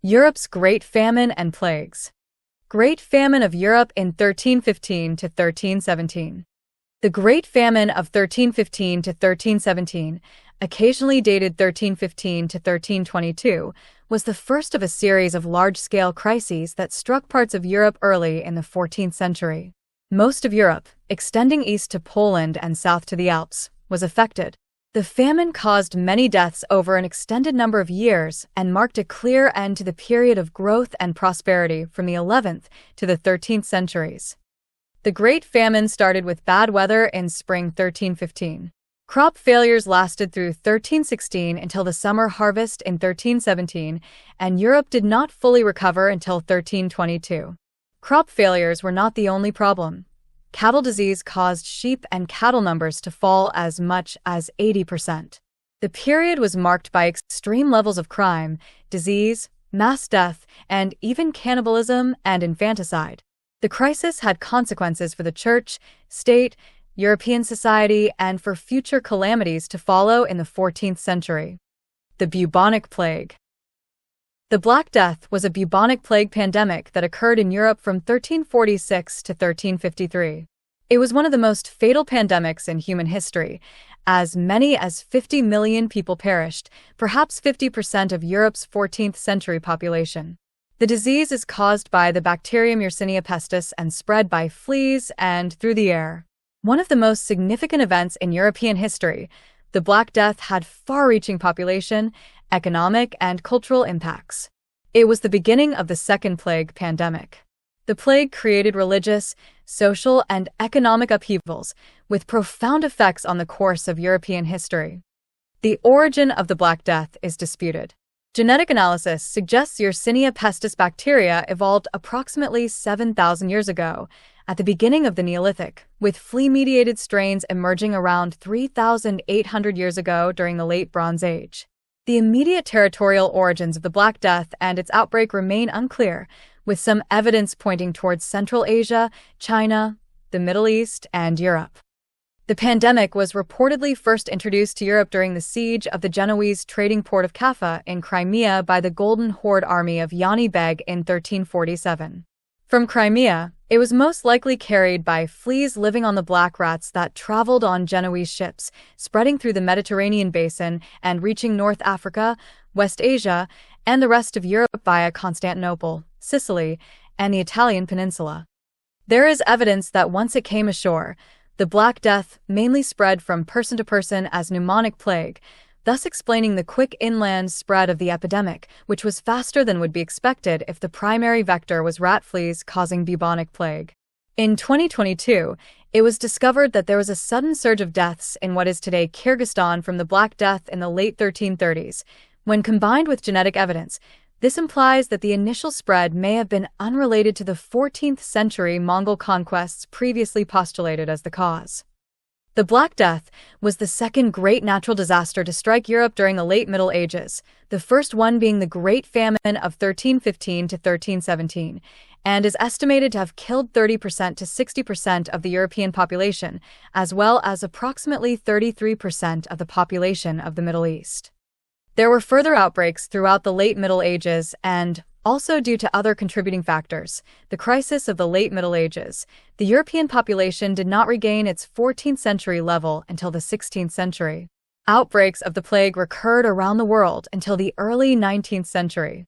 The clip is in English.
Europe's Great Famine and Plagues. Great Famine of Europe in 1315 to 1317. The Great Famine of 1315 to 1317, occasionally dated 1315 to 1322, was the first of a series of large-scale crises that struck parts of Europe early in the 14th century. Most of Europe, extending east to Poland and south to the Alps, was affected. The famine caused many deaths over an extended number of years and marked a clear end to the period of growth and prosperity from the 11th to the 13th centuries. The Great Famine started with bad weather in spring 1315. Crop failures lasted through 1316 until the summer harvest in 1317, and Europe did not fully recover until 1322. Crop failures were not the only problem. Cattle disease caused sheep and cattle numbers to fall as much as 80%. The period was marked by extreme levels of crime, disease, mass death, and even cannibalism and infanticide. The crisis had consequences for the church, state, European society, and for future calamities to follow in the 14th century. The Bubonic Plague. The Black Death was a bubonic plague pandemic that occurred in Europe from 1346 to 1353. It was one of the most fatal pandemics in human history. As many as 50 million people perished, perhaps 50% of Europe's 14th century population. The disease is caused by the bacterium Yersinia pestis and spread by fleas and through the air. One of the most significant events in European history, the Black Death had far-reaching population, economic, and cultural impacts. It was the beginning of the Second Plague pandemic. The plague created religious, social, and economic upheavals, with profound effects on the course of European history. The origin of the Black Death is disputed. Genetic analysis suggests Yersinia pestis bacteria evolved approximately 7,000 years ago, at the beginning of the Neolithic, with flea-mediated strains emerging around 3,800 years ago during the Late Bronze Age. The immediate territorial origins of the Black Death and its outbreak remain unclear, with some evidence pointing towards Central Asia, China, the Middle East, and Europe. The pandemic was reportedly first introduced to Europe during the siege of the Genoese trading port of Kaffa in Crimea by the Golden Horde army of Yani Beg in 1347. From Crimea, it was most likely carried by fleas living on the black rats that traveled on Genoese ships, spreading through the Mediterranean basin and reaching North Africa, West Asia, and the rest of Europe via Constantinople, Sicily, and the Italian peninsula. There is evidence that once it came ashore, the Black Death mainly spread from person to person as pneumonic plague, thus explaining the quick inland spread of the epidemic, which was faster than would be expected if the primary vector was rat fleas causing bubonic plague. In 2022, it was discovered that there was a sudden surge of deaths in what is today Kyrgyzstan from the Black Death in the late 1330s. When combined with genetic evidence, this implies that the initial spread may have been unrelated to the 14th century Mongol conquests previously postulated as the cause. The Black Death was the second great natural disaster to strike Europe during the late Middle Ages, the first one being the Great Famine of 1315 to 1317, and is estimated to have killed 30% to 60% of the European population, as well as approximately 33% of the population of the Middle East. There were further outbreaks throughout the late Middle Ages and, also due to other contributing factors, the crisis of the late Middle Ages, the European population did not regain its 14th century level until the 16th century. Outbreaks of the plague recurred around the world until the early 19th century.